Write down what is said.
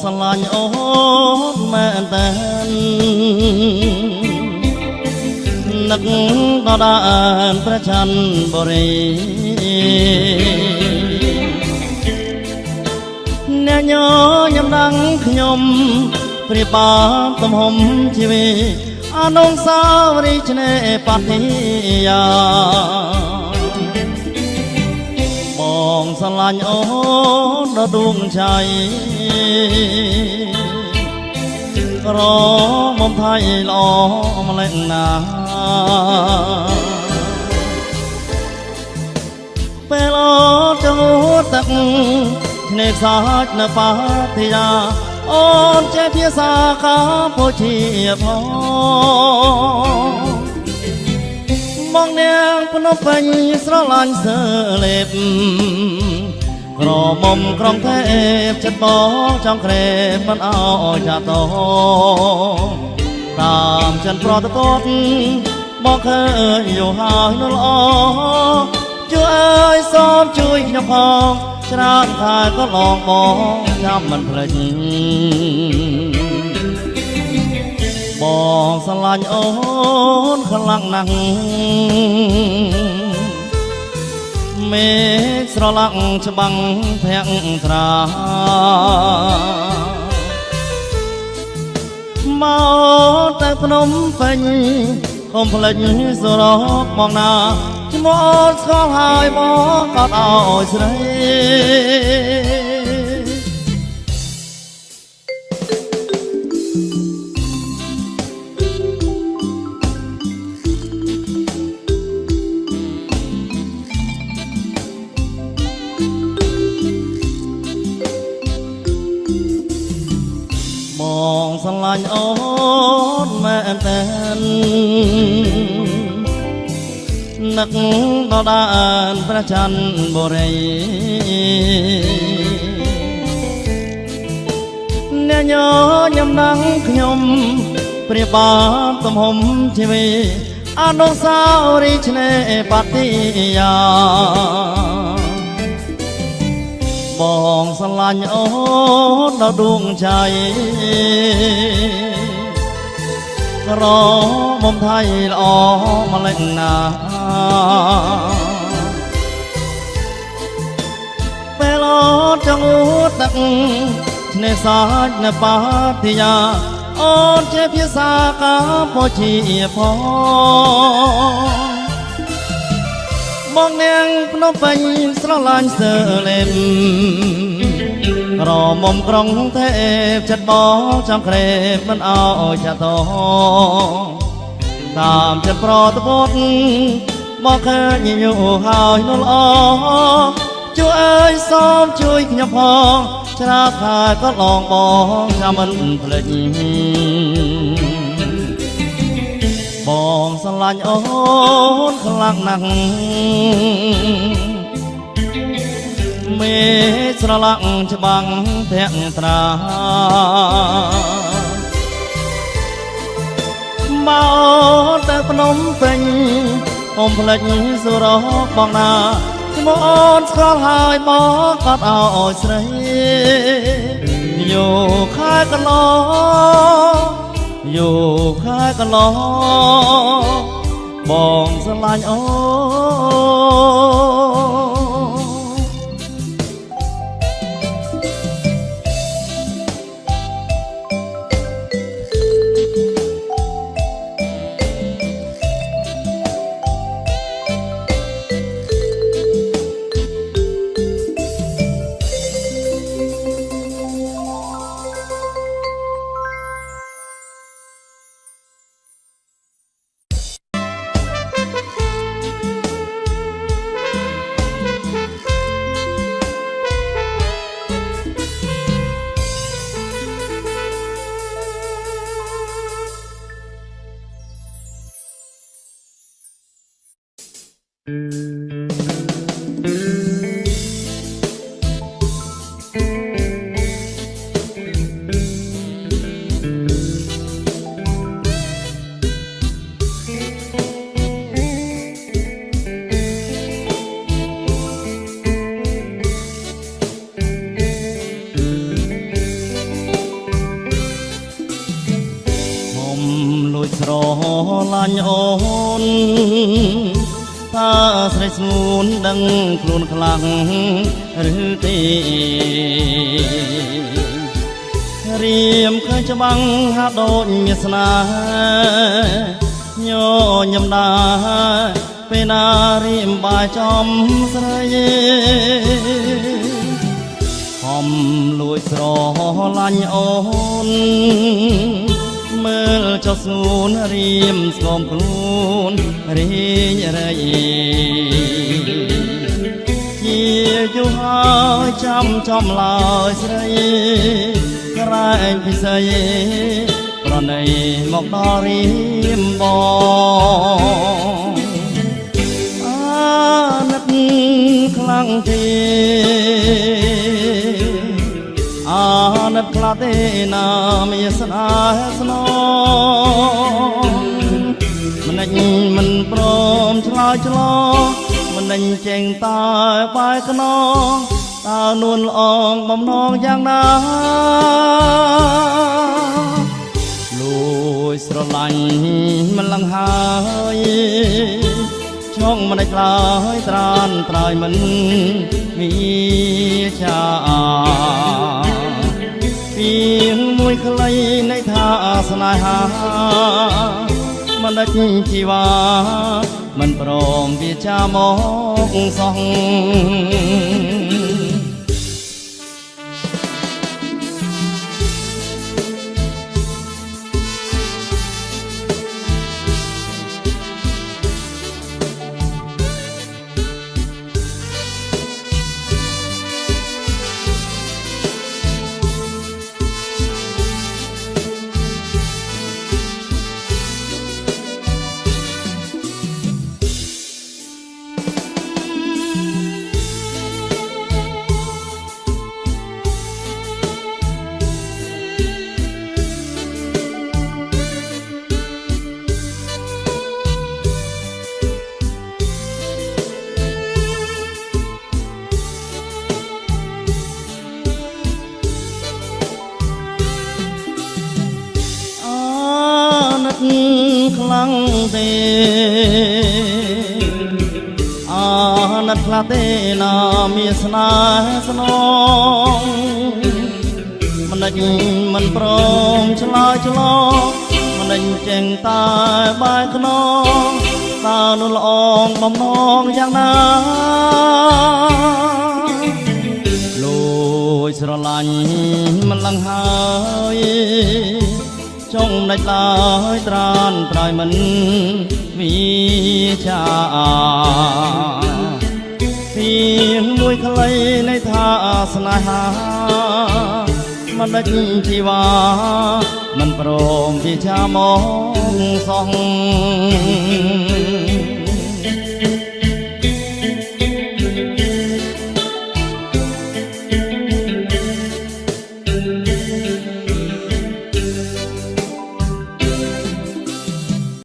ស្រឡាញ់អូនមែនតើនឹកដដានព្រះច័ន្ទបុរីអ្នកញញឹមដាំងខ្ញុំព្រាបបានទំហំជីវិតអនុស្សាវរីយ៍ឆ្នេរបតិយាបងស្រឡាញ់អូនដល់ដួងใจរមុំថៃល្អម្លេះណាពេលអូនចងទឹកភ្នែកសាច់នៅបាតិយាអូនចេះភាសាកម្ពុជាផងមកនាងភ្នំពេញស្រឡាញ់សើលេបក្រមុំក្រុងទេពចិត្តបងចង់ក្រេបមិនអោចាតោតាមចិនប្រតពតមកឃើញយោហើយនោះល្អជួយអើយសូមជួយខ្ញុំផងច្រើនខែក៏ឡងបងចាំមិនភ្លេចបងស្រឡាញ់អូនខ្លាំងណាស់មេឃស្រឡាក់ច្បាំងភាក់ត្រាមកទៅភ្នំពេញកុំភ្លេចសុរោកមកណាឈ្មោះអូនស្គាល់ហើយមកកត់ឲ្យស្រីបងស្រឡាញ់អូនមែនតើនឹកដដានព្រះច័ន្ទបុរីអ្នកញញឹមដាំងខ្ញុំព្រាបបានទំហំជីវិតអនុស្សាវរីយ៍ឆ្នេរបតិយាបងស្រឡាញ់អូនដល់ដួងใจរមុំថៃល្អម្លេះណាពេលអូនចងទឹកឆ្នេរសាច់នៅបាតិយាអូនចេះភាសាកម្ពុជាផងមកនាងភ្នំពេញស្រឡាញ់សើលេបក្រមុំក្រុងទេពចិត្តបងចង់ក្រេបមិនអោចាតោតាមចិត្តប្រតពតមកឃើញញូហើយនោះល្អជួយអើយសូមជួយខ្ញុំផងច្រើនខែក៏ឡងបងចាំមិនភ្លេចបងស្រឡាញ់អូនខ្លាំងណាស់មេស្រឡាក់ច្បាំងធាក់ត្រាមកទៅភ្នំពេញកុំភ្លេចសុរោកបងណាឈ្មោះអូនស្គាល់ហើយមកកត់ឲ្យស្រីយោខែកន្លងយោខែកន្លងបងស្រឡាញ់អូ លាញ់អូនថាស្រីស្ងួនដឹងខ្លួនខ្លាំងឬទេរៀមឃើញច្បាំងហាក់ដូចមានស្នេហ៍ញញឹមដែរពេលណារៀមបាយចំស្រីហំលួចស្រលាញ់អូនមើលចុះស្ងួនរៀមស្គមខ្លួនរីងរៃជាយូរហើយចាំចំឡើយស្រីក្រែងពិសីប្រណីមកដល់រៀមបងអាណិតខ្លាំងទេអាណិតខ្លាទេណាមានស្នេហ៍ស្នងមិនដេញមិនព្រមឆ្លើយឆ្លងមិនដេញចេញតែបាយខ្នងតើនួនល្អងបំណងយ៉ាងណាលួយស្រឡាញ់មិនលងហើយឆ្ងមិនដេចឡើយត្រានត្រើយមិនមានចាពីមួយខ្លីនៃថាស្នេហាមិនដេចជីវ៉ាមិនព្រមវាចាមកសោះខ្លាំងទេអាណិតខ្លាទេណាមានស្នេហ៍ស្នងមិនដេចមិនព្រមឆ្លើយឆ្លងមិនដេញចេញតែបាយខ្នងតើនួនល្អងបំណងយ៉ាងណាលួចស្រឡាញ់មិនលងហើយចង់ដាច់ឡើយត្រានត្រើយមិនវិចាពីមួយខ្លីនៃថាស្នេហាមិនដាច់ជីវ៉ាមិនព្រមវិចាមកសោះ